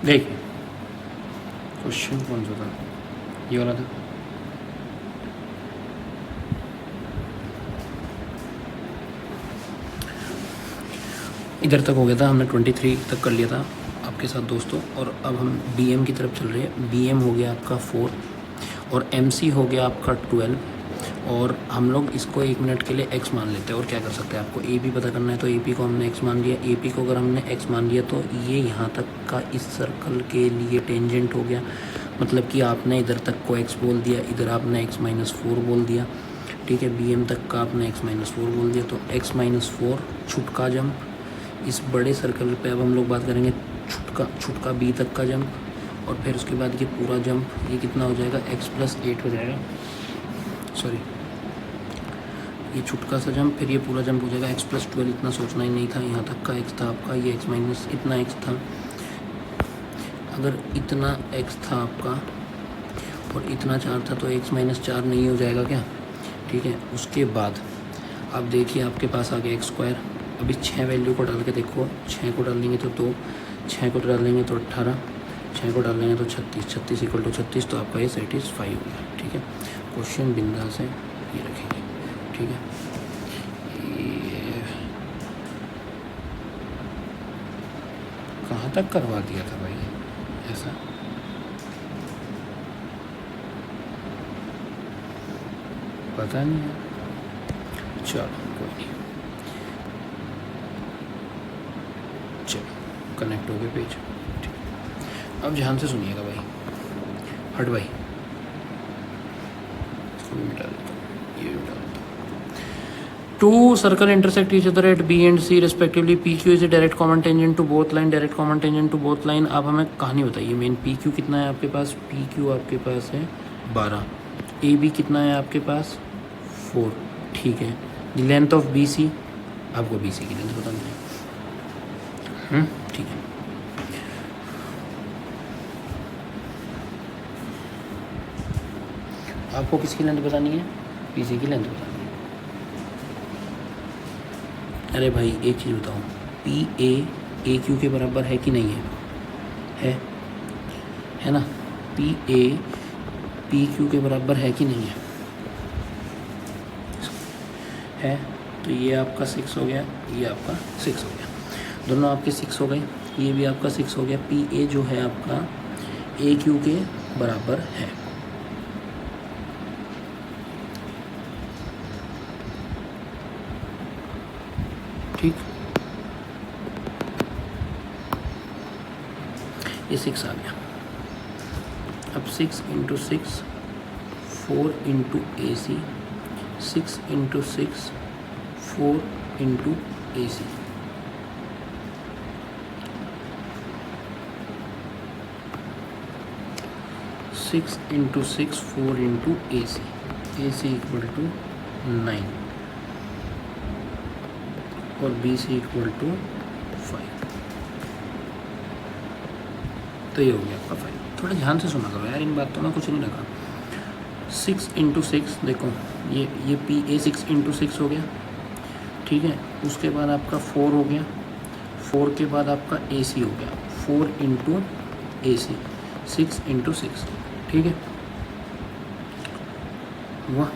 देखिए क्वेश्चन कौन सा था, ये वाला था। इधर तक हो गया था, हमने 23 तक कर लिया था आपके साथ दोस्तों। और अब हम BM की तरफ चल रहे हैं। BM हो गया आपका 4 और MC हो गया आपका 12। और हम लोग इसको 1 मिनट के लिए x मान लेते हैं। और क्या कर सकते हैं, आपको AP पता करना है तो AP को हमने x मान लिया। AP को अगर हमने x मान लिया तो ये यहाँ तक का इस सर्कल के लिए टेंजेंट हो गया। मतलब कि आपने इधर तक को x बोल दिया, इधर आपने x-4 बोल दिया। ठीक है, BM तक का आपने x-4 बोल दिया। तो x-4 छुटका जंप इस बड़े सर्कल पे। अब हम लोग बात करेंगे छुटका B तक का जंप। और फिर उसके बाद ये पूरा जंप, ये कितना हो जाएगा, x+8 हो जाएगा। सॉरी, ये छुटका सा जंप, फिर ये पूरा जंप हो जाएगा x+12। इतना सोचना ही नहीं था, यहाँ तक का x था आपका, ये x- इतना x था। अगर इतना x था आपका और इतना 4 था तो x-4 नहीं हो जाएगा क्या? ठीक है, उसके बाद आप देखिए आपके पास आ गया x²। अभी 6 वैल्यू को डाल के देखो, 6 को डाल देंगे तो 2, 6 को डाल देंगे तो 18, 6 को डाल देंगे तो 36, 36 = 36। तो आपका ये सेटिस्फाई हो गया। ठीक है, क्वेश्चन बिंदा से ये रखेंगे। ठीक है, ये कहाँ तक करवा दिया था भाई ऐसा? पता नहीं है, चलो कोई नहीं। चलो कनेक्ट हो गए पेज। ठीक, अब ध्यान से सुनिएगा भाई। हट भाई, इसको भी मिटा देता हूँ, ये भी मिटा देता हूँ। Two circle intersect each other at B and C respectively. PQ is a direct common tangent to both line. Direct common tangent to both line. अब हमें कहानी बताइए। मेन PQ कितना है आपके पास? PQ आपके पास है 12। AB कितना है आपके पास? 4। ठीक है, लेंथ ऑफ BC, आपको BC की लेंथ बतानी है। ठीक है, आपको किसकी लेंथ बतानी है? BC की लेंथ बतानी है। अरे भाई एक चीज़ बताओ, PA AQ के बराबर है कि नहीं है? है ना? PA PQ के बराबर है कि नहीं है? तो ये आपका 6 हो गया, ये आपका 6 हो गया, दोनों आपके 6 हो गए। ये भी आपका 6 हो गया। PA जो है आपका AQ के बराबर है। ठीक, ये 6 आ गया। अब 6 × 6 4 × AC, 6 × 6 4 × AC। Six into 6 4 × AC, AC = 9 और BC = 5। तो ये हो गया आपका 5। थोड़ा ध्यान से सुना करो यार, इन बातों में कुछ नहीं रखा। 6 × 6 देखो, ये PA 6 × 6 हो गया। ठीक है, उसके बाद आपका 4 हो गया, 4 के बाद आपका AC हो गया, 4 × AC, 6 × 6। ठीक है, वाह,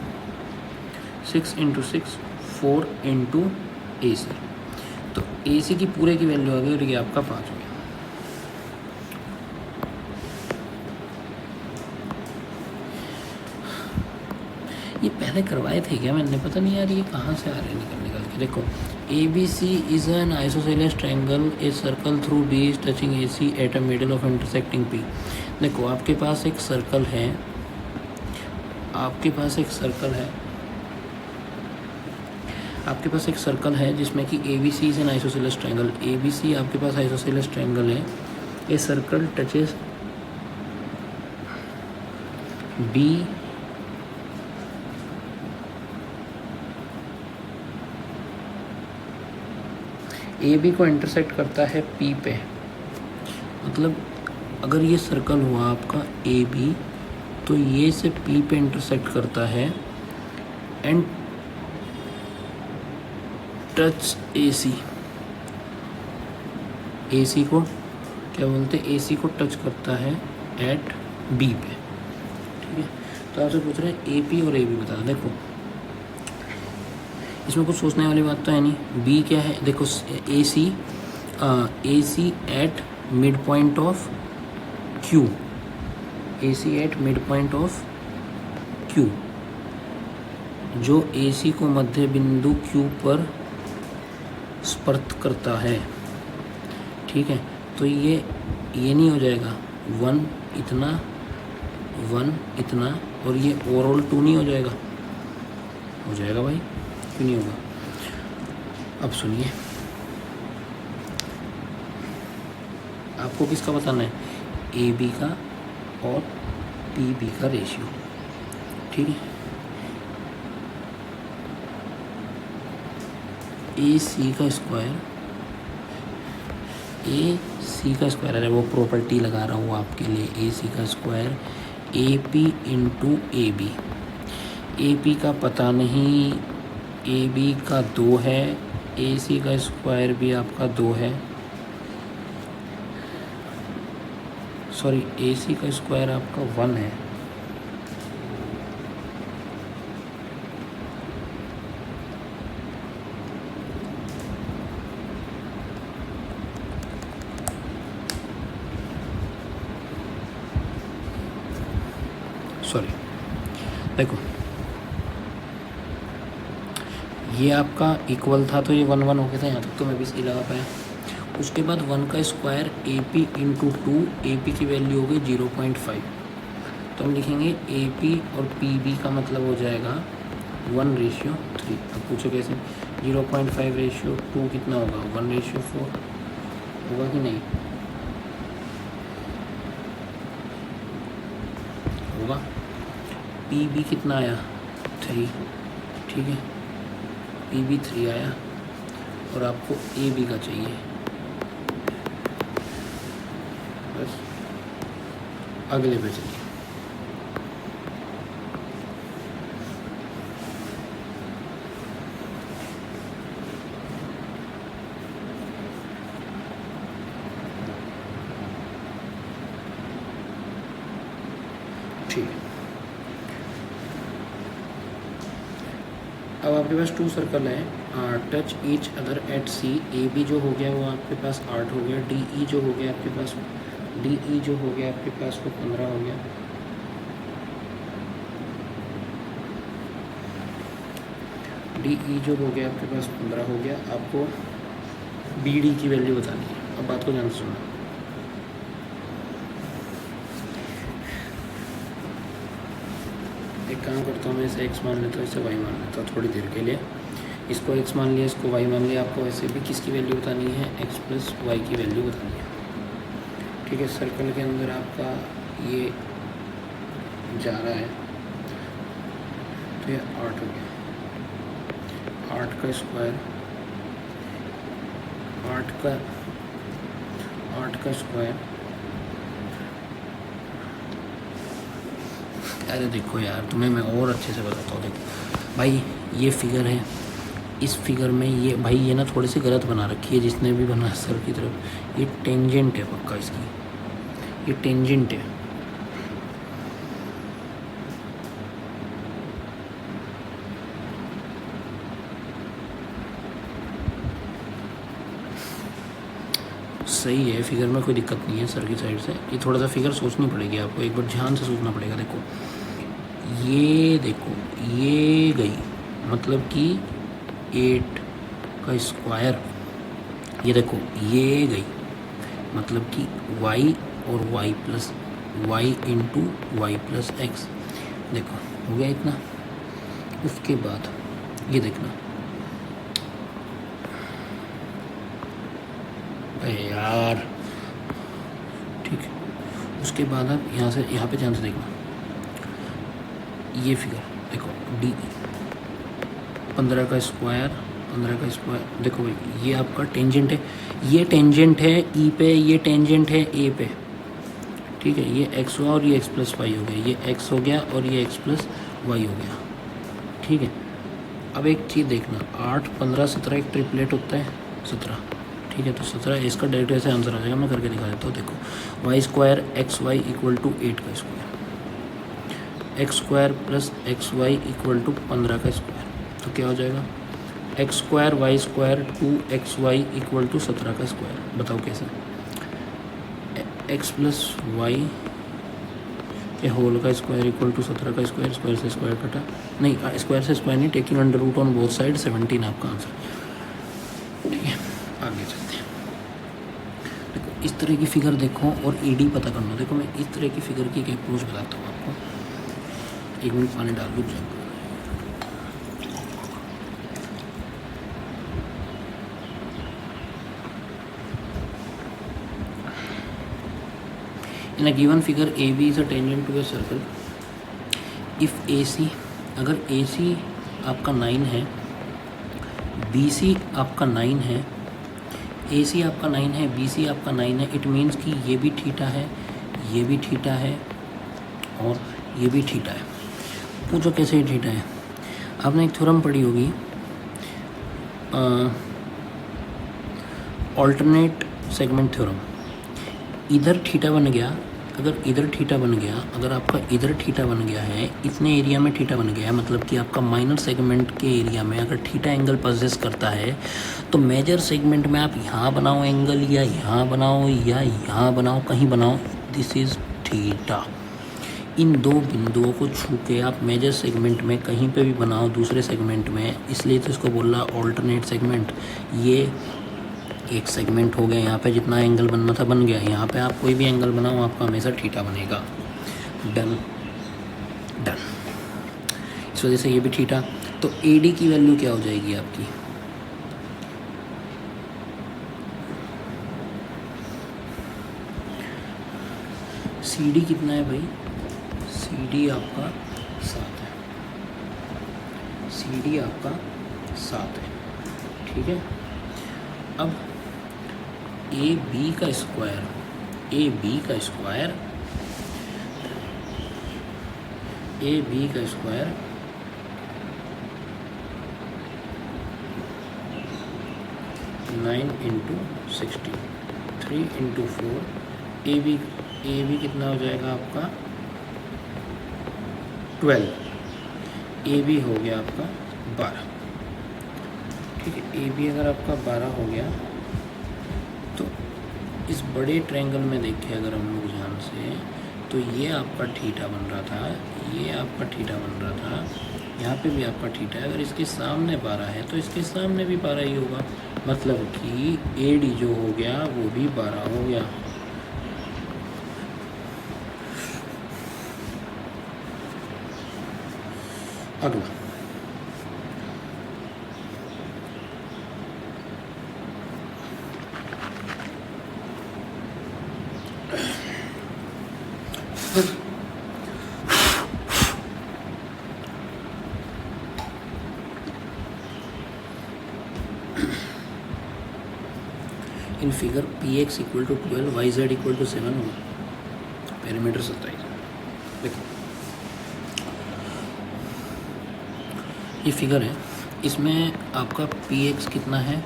6 × 6 4 × AC। तो AC की पूरे की वैल्यू आ गई और ये आपका 5 हो गया। ये पहले करवाए थे क्या मैंने? पता नहीं यार, ये कहाँ से आ रहे हैं निकल के। देखो, ABC is an isosceles triangle, a circle through B is touching AC at a middle of intersecting P। देखो आपके पास एक सर्कल है, आपके पास एक सर्कल है जिसमें कि ABC is an isosceles triangle. ABC आपके पास आइसोसेलेस ट्रायंगल है। A circle touches B AB को इंटरसेक्ट करता है P पे। मतलब अगर ये सर्कल हुआ आपका AB, तो ये से P पे इंटरसेक्ट करता है एंड टच AC। AC को क्या बोलते हैं, AC को टच करता है एट B पे। ठीक है, तो आपसे पूछ रहे हैं AP और AB बता। देखो इसमें कुछ सोचने वाली बात तो है नहीं। B क्या है, देखो AC at mid point of Q, AC at mid point of Q, जो AC को मध्य बिंदु Q पर स्पर्श करता है। ठीक है, तो ये नहीं हो जाएगा 1 इतना 1 इतना, और ये ओवरऑल 2 नहीं हो जाएगा? हो जाएगा भाई, क्यों नहीं होगा। अब सुनिए, आपको किसका बताना है, AB का और PB का रेशियो। ठीक है, AC का स्क्वायर, अरे वो प्रॉपर्टी लगा रहा हूँ आपके लिए, AC का square AP into AB। AP का पता नहीं, AB का 2 है, AC का स्क्वायर भी आपका 2 है, सॉरी AC का स्क्वायर आपका 1 है। सॉरी, देखो ये आपका इक्वल था तो ये 1 1 हो गया था, यहाँ तक तो मैं भी सही लगा पाया। उसके बाद 1 का स्क्वायर AP इंटू 2, AP की वैल्यू हो गई 0.5, तो हम लिखेंगे AP और PB का मतलब हो जाएगा 1:3। अब पूछो कैसे, 0.5 रेशियो 2 कितना होगा, 1:4 होगा कि नहीं होगा। PB कितना आया, 3। ठीक है, PB 3 आया, और आपको AB का चाहिए। बस अगले पे चलिए। ठीक है, अब आपके पास 2 सर्कल है, touch each other at C। AB जो हो गया वो आपके पास 8 हो गया, DE जो हो गया आपके पास वो 15 हो गया। DE जो हो गया आपके पास 15 हो गया। आपको BD की वैल्यू बतानी है। अब बात को ध्यान से सुनना, एक काम करता हूँ मैं, इसे x मान लेता हूँ, इसे y मान लेता हूँ थोड़ी देर के लिए। इसको x मान लिया, इसको y मान लिया। आपको वैसे भी किसकी वैल्यू बतानी है, x प्लस y की वैल्यू बतानी है। ठीक है, सर्कल के अंदर आपका ये जा रहा है, तो ये 8 हो गया। 8 का स्क्वायर, 8 का स्क्वायर, अरे देखो यार, तुम्हें मैं और अच्छे से बताता हूँ। देखो भाई, ये फिगर है, इस फिगर में ये भाई ये ना थोड़ी सी गलत बना रखी है जिसने भी बना सर की तरफ। ये टेंजेंट है पक्का इसकी, ये टेंजेंट है। सही है, फिगर में कोई दिक्कत नहीं है सर की साइड से। ये थोड़ा सा फिगर सोचनी पड़ेगी आपको, एक बार ध्यान से सोचना पड़ेगा। देखो ये, देखो ये गई, मतलब कि 8 का स्क्वायर, ये देखो ये गई, मतलब कि y और y plus y into Y plus X. देखो हो गया इतना। उसके बाद ये देखना, अरे यार ठीक है। उसके बाद आप यहाँ पे ध्यान से देखना, ये फिगर देखो, डी 15 का स्क्वायर, देखो भाई ये आपका टेंजेंट है, ये टेंजेंट है ई पे, ये टेंजेंट है ए पे। ठीक है, ये एक्स हुआ और ये एक्स प्लस वाई हो गया, ये एक्स हो गया और ये एक्स प्लस वाई हो गया। ठीक है, अब एक चीज़ देखना, 8 15 17 एक ट्रिपलेट होता है 17। ठीक है। तो 17 इसका डायरेक्ट ऐसे आंसर आ जाएगा, मैं करके दिखा देता हूँ। देखो Y square X Y equal to 8 का square, X square plus X Y equal to 15 का स्क्वायर, तो क्या हो जाएगा X square Y square 2 XY equal to 17 का स्क्वायर। बताओ कैसे, एक्स प्लस वाई के होल का स्क्वायर इक्वल टू 17 का स्क्वायर, स्क्वायर से स्क्वायर कटा नहीं, स्क्वायर से स्क्वायर नहीं, taking under root on both side 17 आपका आंसर। ठीक है, आगे चलते हैं। देखो इस तरह की फिगर देखो और ED पता करना। देखो मैं इस तरह की फिगर की एक अप्रोच बताता हूँ आपको। 1 मिनट पानी डाल दो। In a given figure AB is a tangent to a circle. If AC, अगर AC आपका 9 है, BC आपका 9 है, AC आपका 9 है, BC आपका 9 है, इट मीन्स कि ये भी थीटा है, ये भी थीटा है और ये भी थीटा है। पूछो कैसे थीटा है? आपने एक थ्योरम पढ़ी होगी, ऑल्टरनेट सेगमेंट थ्योरम। इधर थीटा बन गया, अगर इधर थीटा बन गया, अगर आपका इधर थीटा बन गया है, इतने एरिया में थीटा बन गया है, मतलब कि आपका माइनर सेगमेंट के एरिया में अगर थीटा एंगल पजेस करता है, तो मेजर सेगमेंट में आप यहाँ बनाओ एंगल या यहाँ बनाओ या यहाँ बनाओ, कहीं बनाओ, दिस इज़ थीटा। इन दो बिंदुओं को छू के आप मेजर सेगमेंट में कहीं पे भी बनाओ दूसरे सेगमेंट में, इसलिए तो इसको बोल रहा ऑल्टरनेट सेगमेंट। ये एक सेगमेंट हो गया, यहाँ पे जितना एंगल बनना था बन गया, यहाँ पे आप कोई भी एंगल बनाओ आपका हमेशा थीटा बनेगा। डन डन, इस वजह से ये भी थीटा। तो AD की वैल्यू क्या हो जाएगी आपकी? CD कितना है भाई? CD आपका 7 है, CD आपका 7 है। ठीक है, अब AB का स्क्वायर, AB का स्क्वायर, AB का स्क्वायर 9 इंटू 16, 3 इंटू 4, AB कितना हो जाएगा आपका 12, AB हो गया आपका 12। ठीक है, AB अगर आपका 12 हो गया तो इस बड़े ट्रायंगल में देखिए अगर हम लोग ध्यान से, तो ये आपका थीटा बन रहा था, ये आपका थीटा बन रहा था, यहाँ पे भी आपका थीटा है। अगर इसके सामने 12 है तो इसके सामने भी 12 ही होगा, मतलब कि AD जो हो गया वो भी 12 हो गया। अगला in figure PX equal to 12, YZ equal to 7 होगा, पेरीमीटर 27। देखो ये फिगर है, इसमें आपका PX कितना है,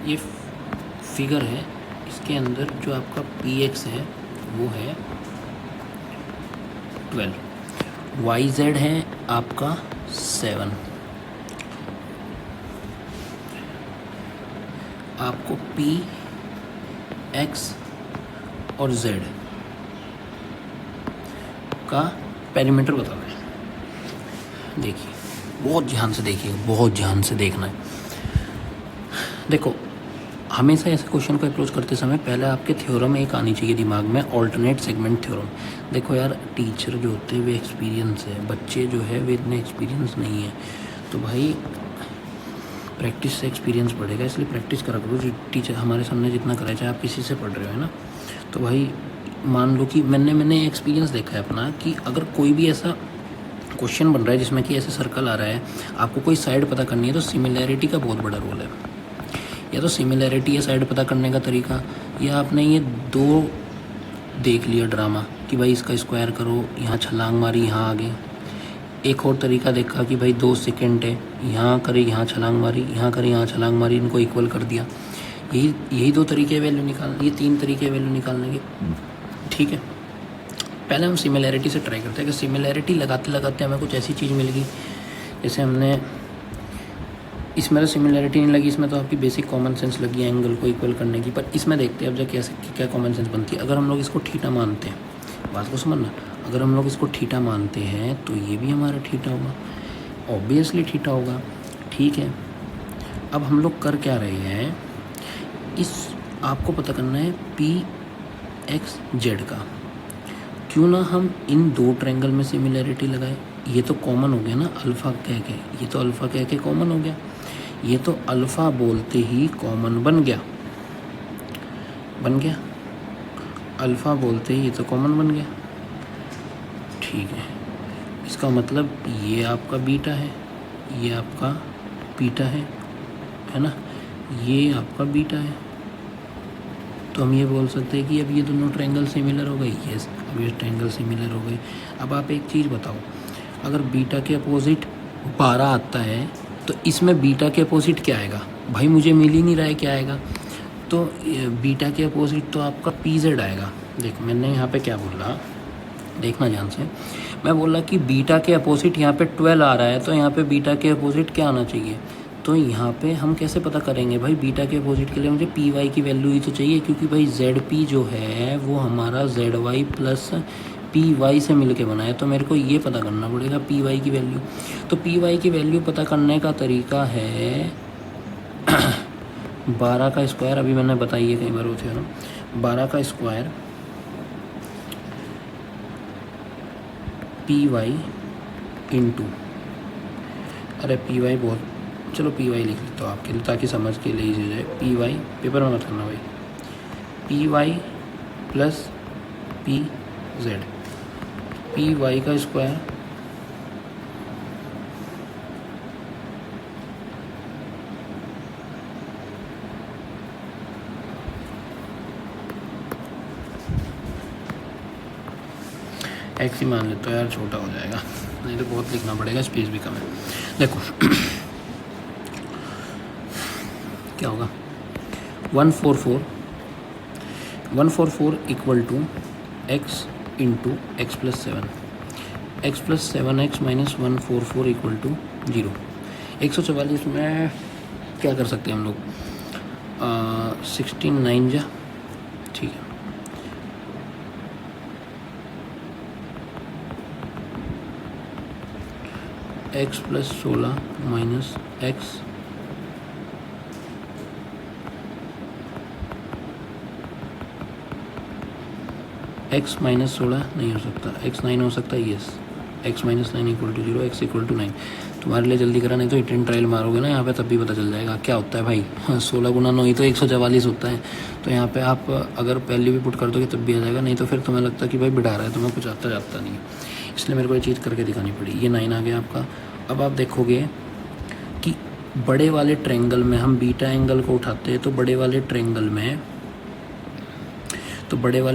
ये फिगर है, इसके अंदर जो आपका PX है वो है 12, YZ है आपका 7। आपको P, X और Z का पेरीमीटर बताना है। देखिए बहुत ध्यान से देखिए, बहुत ध्यान से देखना है। देखो हमेशा ऐसे क्वेश्चन को अप्रोच करते समय पहले आपके थ्योरम एक आनी चाहिए दिमाग में, ऑल्टरनेट सेगमेंट थ्योरम। देखो यार टीचर जो होते हैं वे एक्सपीरियंस है, बच्चे जो है वे इतने एक्सपीरियंस नहीं है, तो भाई प्रैक्टिस से एक्सपीरियंस बढ़ेगा, इसलिए प्रैक्टिस करा करो। जो टीचर हमारे सामने जितना कराए, चाहे आप किसी से पढ़ रहे हो है ना, तो भाई मान लो कि मैंने एक्सपीरियंस देखा है अपना कि अगर कोई भी ऐसा क्वेश्चन बन रहा है जिसमें कि ऐसे सर्कल आ रहा है, आपको कोई साइड पता करनी है, तो सिमिलैरिटी का बहुत बड़ा रोल है। या तो सिमिलैरिटी है साइड पता करने का तरीका, या आपने ये दो देख लिया ड्रामा कि भाई इसका स्क्वायर करो, यहाँ छलांग मारी, यहाँ आ गए, एक और तरीका देखा कि भाई 2 सेकेंड है, यहाँ करे यहाँ छलांग मारी, यहाँ करे यहाँ छलांग मारी, इनको इक्वल कर दिया। यही 2 तरीके वैल्यू निकालने, ये 3 तरीके वैल्यू निकालने के। ठीक है, पहले हम सिमिलैरिटी से ट्राई करते हैं कि सिमिलैरिटी लगाते लगाते हमें कुछ ऐसी चीज़ मिल गई। जैसे हमने इसमें तो सिमिलैरिटी नहीं लगी, इसमें तो आपकी बेसिक कॉमन सेंस लगी एंगल को इक्वल करने की। पर इसमें देखते हैं अब जब कैसे क्या कॉमन सेंस बनती है। अगर हम लोग इसको थीटा मानते हैं, बात को समझना, अगर हम लोग इसको थीटा मानते हैं तो ये भी हमारा थीटा होगा, ऑब्वियसली थीटा होगा। ठीक है, अब हम लोग कर क्या रहे हैं, इस आपको पता करना है पी एक्स जेड का। क्यों ना हम इन 2 ट्रायंगल में सिमिलैरिटी लगाए। ये तो कॉमन हो गया ना अल्फ़ा कह के, ये तो अल्फ़ा कह के कॉमन हो गया, ये तो अल्फ़ा बोलते ही कॉमन बन गया, अल्फ़ा बोलते ही ये तो कॉमन बन गया। ठीक है, इसका मतलब ये आपका बीटा है, ये आपका बीटा है ना, ये आपका बीटा है। तो हम ये बोल सकते हैं कि अब ये दोनों ट्रायंगल सिमिलर हो गई। यस, अब ये ट्रायंगल सिमिलर हो गई। अब आप एक चीज़ बताओ, अगर बीटा के अपोजिट 12 आता है तो इसमें बीटा के अपोजिट क्या आएगा? भाई मुझे मिल ही नहीं रहा है क्या आएगा। तो बीटा के अपोजिट तो आपका पी जेड आएगा। देखो मैंने यहाँ पे क्या बोला, देखना ध्यान से। मैं बोला कि बीटा के अपोजिट यहाँ पे 12 आ रहा है, तो यहाँ पे बीटा के अपोजिट क्या आना चाहिए। तो यहाँ पे हम कैसे पता करेंगे भाई, बीटा के अपोजिट के लिए मुझे पी वाई की वैल्यू ही तो चाहिए, क्योंकि भाई जेड पी जो है वो हमारा Z Y plus P Y से मिलके बना है। तो मेरे को ये पता करना पड़ेगा पी वाई की वैल्यू। तो पी वाई की वैल्यू पता करने का तरीका है 12 का स्क्वायर, अभी मैंने बताई है कई बार होते हैं ना, 12 का स्क्वायर पी वाई इंटू, अरे पी वाई बहुत, चलो पी वाई लिख लेता हूँ आपके लिए ताकि समझ के लिए इजी हो जाए। पी वाई पेपर में मत करना भाई, p y plus p z, p y का स्क्वायर एक्स ही मान लेते हो यार, छोटा हो जाएगा, नहीं तो बहुत लिखना पड़ेगा, स्पेस भी कम है। देखो क्या होगा, 144 equal to x into x plus 7, x plus 7x minus 144 equal to 0। 144 में क्या कर सकते हैं हम लोग, 16 जा, ठीक है, x plus 16 minus x minus 16 नहीं हो सकता, एक्स 9 हो सकता है, yes, x minus 9 equal to 0, x equal to 9। तुम्हारे लिए जल्दी करा, नहीं तो हिट एंड ट्रायल मारोगे ना यहाँ पे तब भी पता चल जाएगा क्या होता है भाई। 16 गुना 9 ही तो 144 होता है। तो यहाँ पे आप अगर पहले भी पुट कर दोगे तब भी आ जाएगा, नहीं तो फिर तुम्हें लगता है कि भाई बिठा रहा है, तुम्हें कुछ आता जाता नहीं है, इसलिए मेरे को ये चीज़ करके दिखानी पड़ी। ये 9 आ गया आपका। अब आप देखोगे कि बड़े वाले ट्रायंगल में हम बीटा एंगल को उठाते हैं, तो बड़े वाले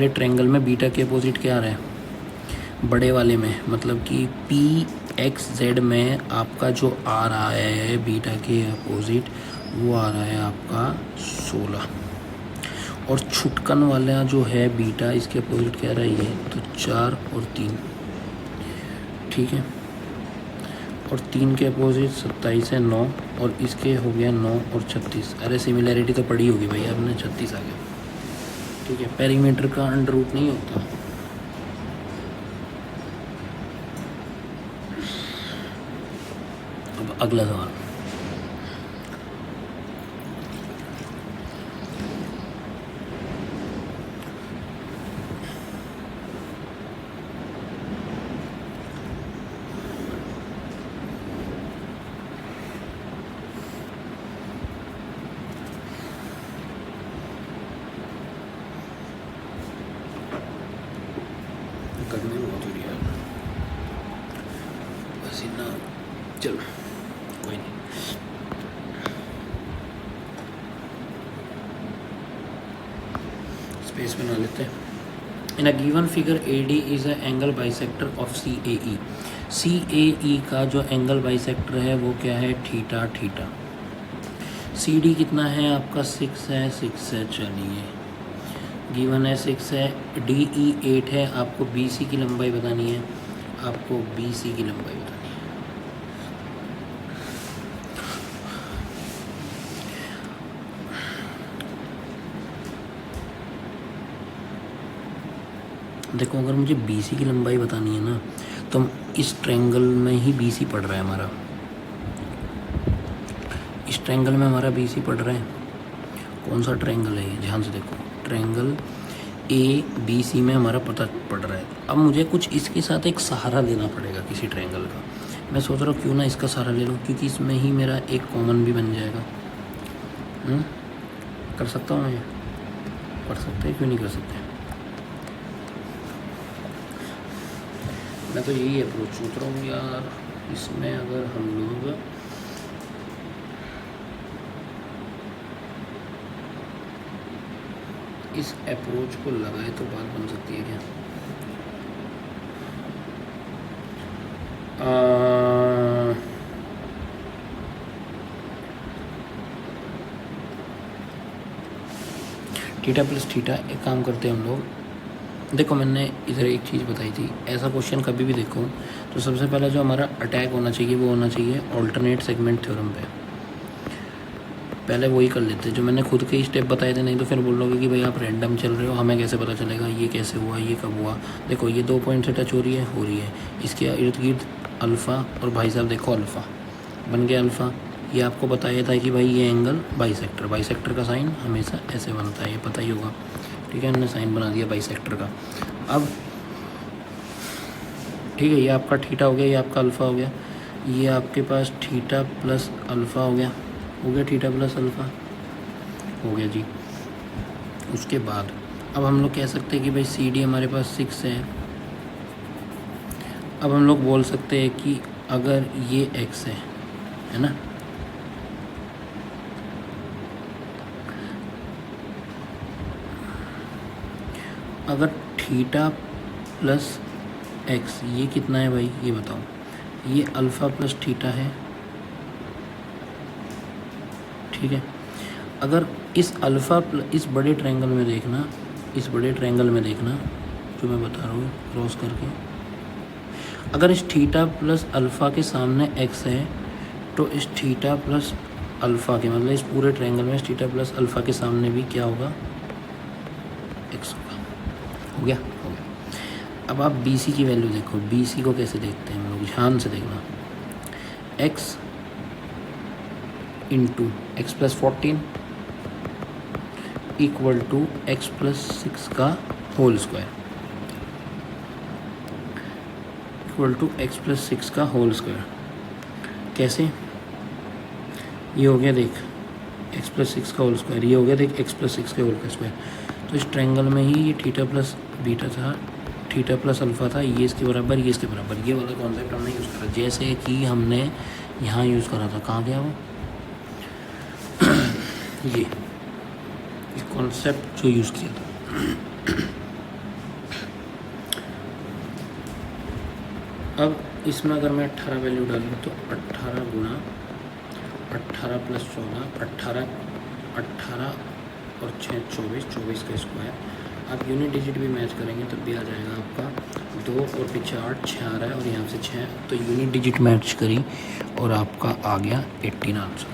ट्रायंगल में बीटा के अपोजिट क्या आ रहा है, बड़े वाले में मतलब कि पी एक्स जेड में आपका जो आ रहा है बीटा के अपोजिट वो आ रहा है आपका 16, और छुटकन वाला जो है बीटा इसके अपोजिट क्या रहा है ये, तो 4 और 3, ठीक है, और 3 के अपोजिट 27 है 9, और इसके हो गया 9 और 36। अरे सिमिलैरिटी तो पड़ी होगी भाई आपने, 36 आ गया, ठीक है। पेरीमीटर का अंडर रूट नहीं होता। अब अगला सवाल, करने में बहुत हो रही है पसीना, चलो कोई नहीं। स्पेस बना लेते हैं। In a given figure AD is a angle bisector of CAE। CAE का जो एंगल बाइसेक्टर है वो क्या है, थीटा थीटा। CD कितना है आपका, 6 है, 6 है, चलिए गिवन है 6 है। DE 8 है। आपको BC की लंबाई बतानी है, आपको BC की लंबाई बतानी है। देखो अगर मुझे BC की लंबाई बतानी है ना, तो इस ट्रायंगल में ही BC पड़ रहा है हमारा, इस ट्रायंगल में हमारा BC पड़ रहा है। कौन सा ट्रायंगल है ये, ध्यान से देखो, ट्रायंगल ABC में हमारा पता पड़ रहा है। अब मुझे कुछ इसके साथ एक सहारा लेना पड़ेगा किसी ट्रायंगल का। मैं सोच रहा हूँ क्यों ना इसका सहारा ले लूँ, क्योंकि इसमें ही मेरा एक कॉमन भी बन जाएगा। कर सकता हूँ मैं, कर सकते हैं, क्यों नहीं कर सकते। मैं तो यही अप्रोच सोच रहा हूँ यार, इसमें अगर हम लोग इस अप्रोच को लगाए तो बात बन सकती है क्या। थीटा प्लस थीटा, एक काम करते हैं हम लोग। देखो मैंने इधर एक चीज़ बताई थी, ऐसा क्वेश्चन कभी भी देखो तो सबसे पहला जो हमारा अटैक होना चाहिए वो होना चाहिए ऑल्टरनेट सेगमेंट थ्योरम पे। पहले वही कर लेते हैं जो मैंने खुद के ही स्टेप बताए थे, नहीं तो फिर बोलोगे कि भाई आप रैंडम चल रहे हो, हमें कैसे पता चलेगा ये कैसे हुआ, ये कब हुआ। देखो ये 2 पॉइंट से टच हो रही है, इसके इर्द गिर्द अल्फ़ा, और भाई साहब देखो अल्फ़ा बन गया अल्फ़ा। ये आपको बताया था कि भाई ये एंगल बाइसेक्टर का साइन हमेशा ऐसे बनता है, ये पता ही होगा, ठीक है। हमने साइन बना दिया बाइसेक्टर का। अब ठीक है, ये आपका थीटा हो गया, ये आपका अल्फ़ा हो गया, ये आपके पास थीटा प्लस अल्फ़ा हो गया थीटा प्लस अल्फ़ा हो गया जी। उसके बाद अब हम लोग कह सकते हैं कि भाई CD हमारे पास 6 है। अब हम लोग बोल सकते हैं कि अगर ये x है ना, अगर थीटा प्लस x ये कितना है भाई, ये बताओ। ये अल्फ़ा प्लस थीटा है, ठीक है। अगर इस अल्फ़ा इस बड़े ट्रायंगल में देखना, इस बड़े ट्रायंगल में देखना जो मैं बता रहा हूँ क्रॉस करके, अगर इस थीटा प्लस अल्फ़ा के सामने x है तो इस थीटा प्लस अल्फ़ा के, मतलब इस पूरे ट्रायंगल में इस थीटा प्लस अल्फ़ा के सामने भी क्या होगा, x होगा। हो गया। अब आप BC की वैल्यू देखो, BC को कैसे देखते हैं हम लोग, ध्यान से देखना। x into x plus 14 equal to x plus 6 का whole square, equal to x plus 6 का होल स्क्वायर। कैसे, ये हो गया देख एक्स प्लस 6 का होल स्क्वायर, ये हो गया देख एक्स प्लस 6 का होल स्क्वायर। तो इस ट्रायंगल में ही ये थीटा प्लस बीटा था, थीटा प्लस अल्फ़ा था, ये इसके बराबर, ये इसके बराबर, ये वाला कॉन्सेप्ट हमने यूज़ करा, जैसे कि हमने यहाँ यूज़ करा था। कहाँ गया वो ये कॉन्सेप्ट जो यूज़ किया था। अब इसमें अगर मैं 18 वैल्यू डालूँ तो 18 गुना 18 प्लस 14, 18 और 6 24 का स्क्वायर। आप यूनिट डिजिट भी मैच करेंगे तब भी आ जाएगा आपका 2 और पीछे 8, 6 आ रहा है और यहाँ से 6, तो यूनिट डिजिट मैच करी और आपका आ गया 18 आंसर।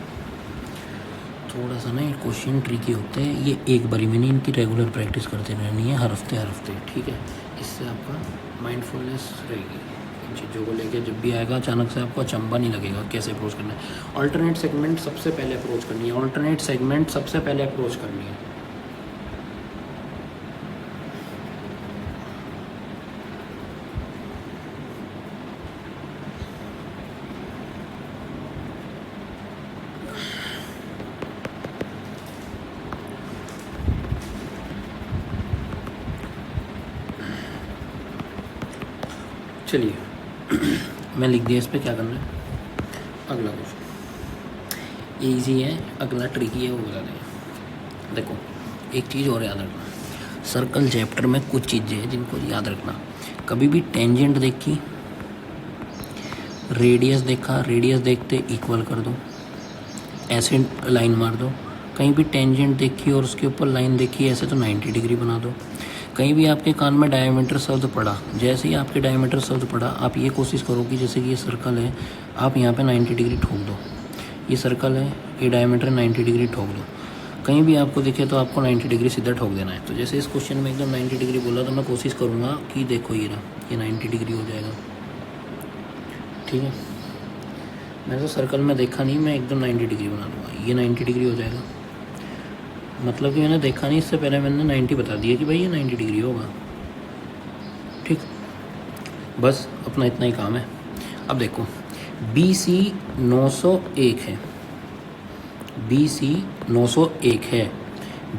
थोड़ा सा ना ये क्वेश्चन ट्रिकी होते हैं, ये एक बारी में नहीं, इनकी रेगुलर प्रैक्टिस करते रहनी है, हर हफ्ते, ठीक है। इससे आपका माइंडफुलनेस रहेगी इन चीज़ों को लेके, जब भी आएगा अचानक से आपको अचंबा नहीं लगेगा कैसे अप्रोच करना है। अल्टरनेट सेगमेंट सबसे पहले अप्रोच करनी है, अल्टरनेट सेगमेंट सबसे पहले अप्रोच करनी है। चलिए मैं लिख दिया, इस पर क्या करना है। अगला क्वेश्चन ये ईजी है, अगला ट्रिकी है, वो बता दें। देखो एक चीज़ और याद रखना, सर्कल चैप्टर में कुछ चीज़ें हैं जिनको याद रखना। कभी भी टेंजेंट देखी, रेडियस देखा, रेडियस देखते इक्वल कर दो, ऐसे लाइन मार दो। कहीं भी टेंजेंट देखी और उसके ऊपर लाइन देखी ऐसे तो 90 डिग्री बना दो। कहीं भी आपके कान में डायमीटर शब्द पड़ा, जैसे ही आपके डायमीटर शब्द पड़ा आप ये कोशिश करो कि जैसे कि ये सर्कल है, आप यहाँ पे 90 डिग्री ठोक दो। ये सर्कल है, ये डायमीटर 90 डिग्री ठोक दो। कहीं भी आपको दिखे तो आपको 90 डिग्री सीधा ठोक देना है। तो जैसे इस क्वेश्चन में एकदम 90 डिग्री बोला तो मैं कोशिश करूँगा कि देखो ये रहा, ये 90 डिग्री हो जाएगा। ठीक है, मैंने तो सर्कल में देखा नहीं, मैं एकदम 90 डिग्री बना लूँगा, ये 90 डिग्री हो जाएगा। मतलब कि मैंने देखा नहीं, इससे पहले मैंने 90 बता दिया कि भाई ये 90 डिग्री होगा। ठीक, बस अपना इतना ही काम है। अब देखो BC 901 है, BC 901 है,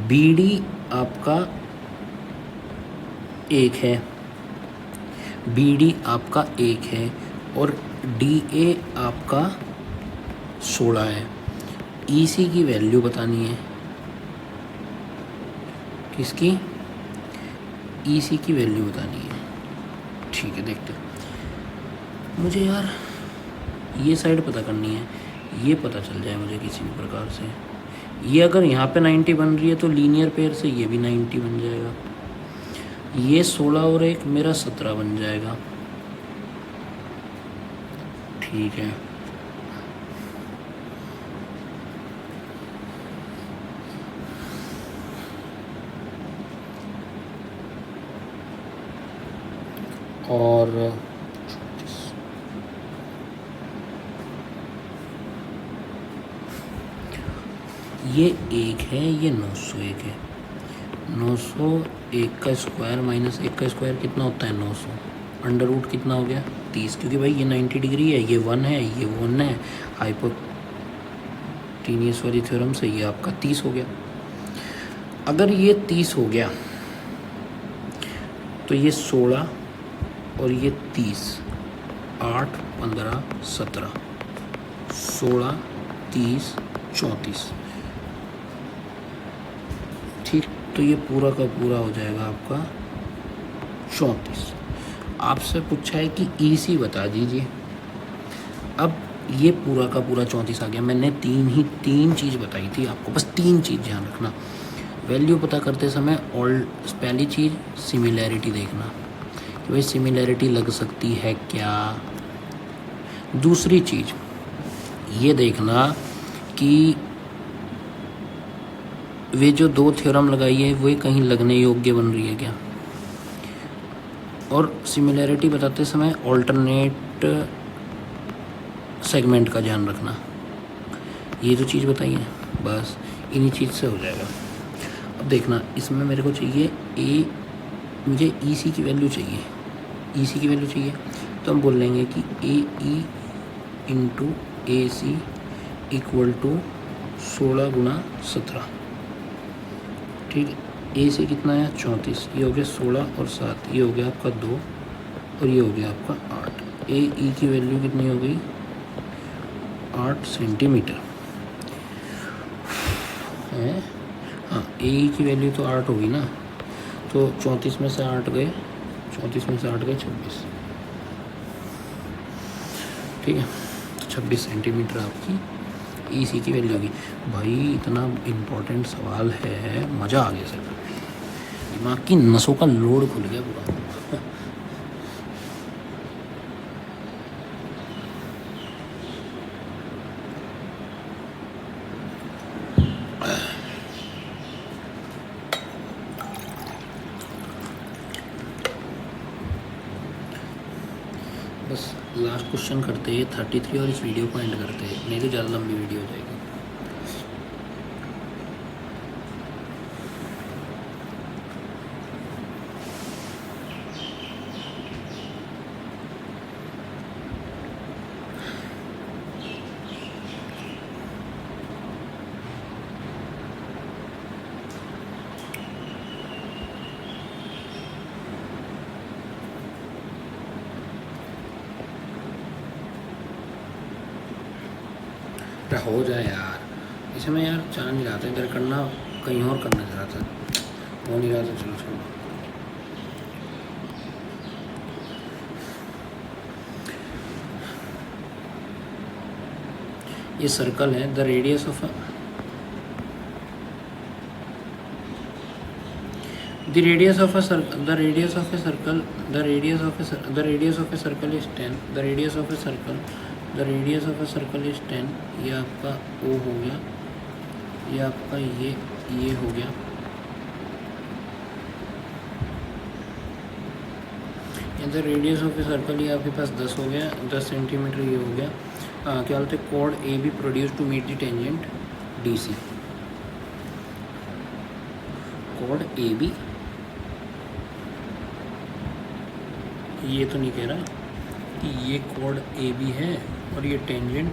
BD आपका 1 है, BD आपका 1 है और DA आपका 16 है। EC की वैल्यू बतानी है, किसकी? EC की वैल्यू बतानी है। ठीक है, देखते मुझे यार ये साइड पता करनी है, ये पता चल जाए मुझे किसी भी प्रकार से। ये अगर यहाँ पे 90 बन रही है तो लीनियर पेयर से ये भी 90 बन जाएगा। ये 16 और 1 मेरा 17 बन जाएगा। ठीक है, और ये 1 है, ये 901 है। 901 का स्क्वायर माइनस 1 का स्क्वायर कितना होता है? 900। अंडर रूट कितना हो गया? 30, क्योंकि भाई ये 90 डिग्री है, ये 1 है, ये 1 है। हाइपोटेन्यूस वाली थ्योरम से ये आपका 30 हो गया। अगर ये 30 हो गया तो ये 16 और ये 30, 8, 15, 17, 16, 30, 34। ठीक, तो ये पूरा का पूरा हो जाएगा आपका 34। आपसे पूछा है कि EC बता दीजिए। अब ये पूरा का पूरा 34 आ गया। मैंने तीन चीज़ बताई थी आपको, बस 3 चीज़ ध्यान रखना। वैल्यू पता करते समय पहली चीज़ सिमिलैरिटी देखना कि भाई सिमिलैरिटी लग सकती है क्या। दूसरी चीज़ ये देखना कि वे जो 2 थ्योरम लगाई है वे कहीं लगने योग्य बन रही है क्या। और सिमिलैरिटी बताते समय ऑल्टरनेट सेगमेंट का ध्यान रखना। ये जो चीज़ बताई है बस इन्हीं चीज़ से हो जाएगा। अब देखना, इसमें मेरे को चाहिए मुझे EC की वैल्यू चाहिए। EC की वैल्यू चाहिए तो हम बोल लेंगे कि AE into AC equal to 16 गुणा 17। ठीक है, AC कितना है? 34। ये हो गया 16 और 7, ये हो गया आपका 2 और ये हो गया आपका 8। AE की वैल्यू कितनी हो गई? 8 सेंटीमीटर है। हाँ, AE की वैल्यू तो 8 होगी ना, तो 34 में से 8 गए, 34 में से 8 गए 26। ठीक है, 26 सेंटीमीटर आपकी EC की वैल्यू होगी। भाई इतना इम्पोर्टेंट सवाल है, मज़ा आ गया सर, दिमाग की नसों का लोड खुल गया पूरा। बस लास्ट क्वेश्चन करते हैं 33 और इस वीडियो को एंड करते हैं, नहीं तो ज़्यादा लंबी वीडियो हो जाएगी। हो जाए यार, इसमें यार चांद नहीं रहा था, इधर करना कहीं और करना चाह रहा था, हो नहीं रहा था। चलो छोड़ो। ये सर्कल है, the radius of the radius of a circle the radius of a circle the radius of a the radius of a circle is 10 the radius of a circle the radius of a circle is 10। ये आपका O हो गया, ये आपका ये हो गया, the radius of a circle ये आपके पास 10 हो गया, 10 सेंटीमीटर ये हो गया। क्या बोलते हैं, कोड A B produce to meet the tangent D C. कोड ए बी, ये तो नहीं कह रहा कि ये कोड ए बी है और ये टेंजेंट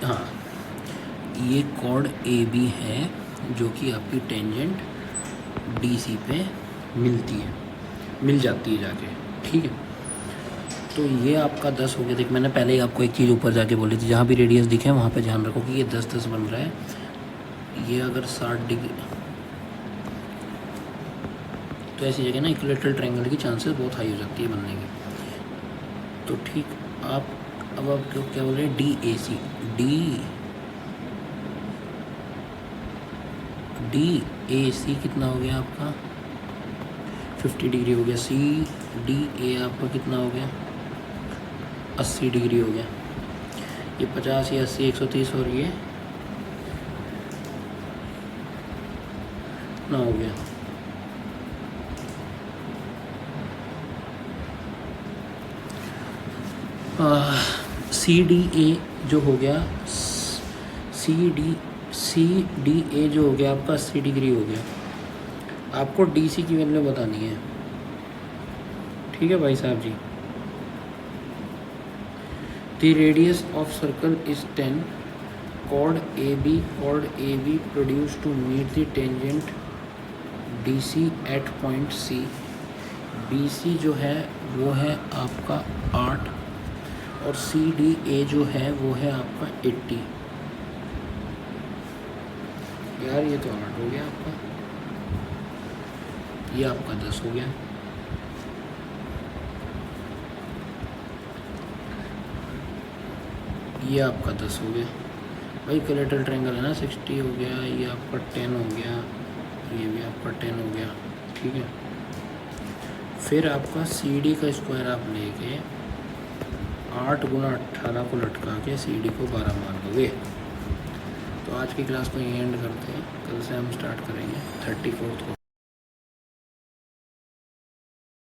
हाँ, ये कोड ए बी है जो कि आपकी टेंजेंट डी सी पे मिल जाती है जाके, ठीक है। तो ये आपका 10 हो गया। देख मैंने पहले ही आपको एक चीज़ ऊपर जाके बोली थी, जहाँ भी रेडियस दिखे वहाँ पे ध्यान रखो कि ये 10-10 बन रहा है। ये अगर 60 डिग्री, तो ऐसी जगह ना इक्विलेटरल ट्रायंगल की चांसेस बहुत हाई हो जाती है बनने की। तो ठीक, आप अब आप क्या बोल रहे हैं, डी ए सी कितना हो गया आपका, 50 डिग्री हो गया। सी डी ए आपका कितना हो गया, 80 डिग्री हो गया। ये 50 या 80 130 और ये ना हो गया। सी डी ए जो हो गया, सी डी ए जो हो गया आपका 80 डिग्री हो गया। आपको डी सी की वैल्यू बतानी है, ठीक है भाई साहब जी। The radius of circle is 10, कोड A B produce to meet the tangent D C at point C. B C जो है वो है आपका 8 और सी डी ए जो है वो है आपका 80। यार ये तो 8 हो गया आपका, ये आपका 10 हो गया। ये आपका 10 हो गया भाई। इक्विलेटरल ट्रायंगल है ना, 60 हो गया, ये आपका 10 हो गया, ये भी आपका 10 हो गया, ठीक है। फिर आपका सी डी का स्क्वायर आप लेके 8 गुना 18 को लटका के सी डी को 12 मान दोगे। तो आज की क्लास को यहीं एंड करते हैं, कल से हम स्टार्ट करेंगे 34 को।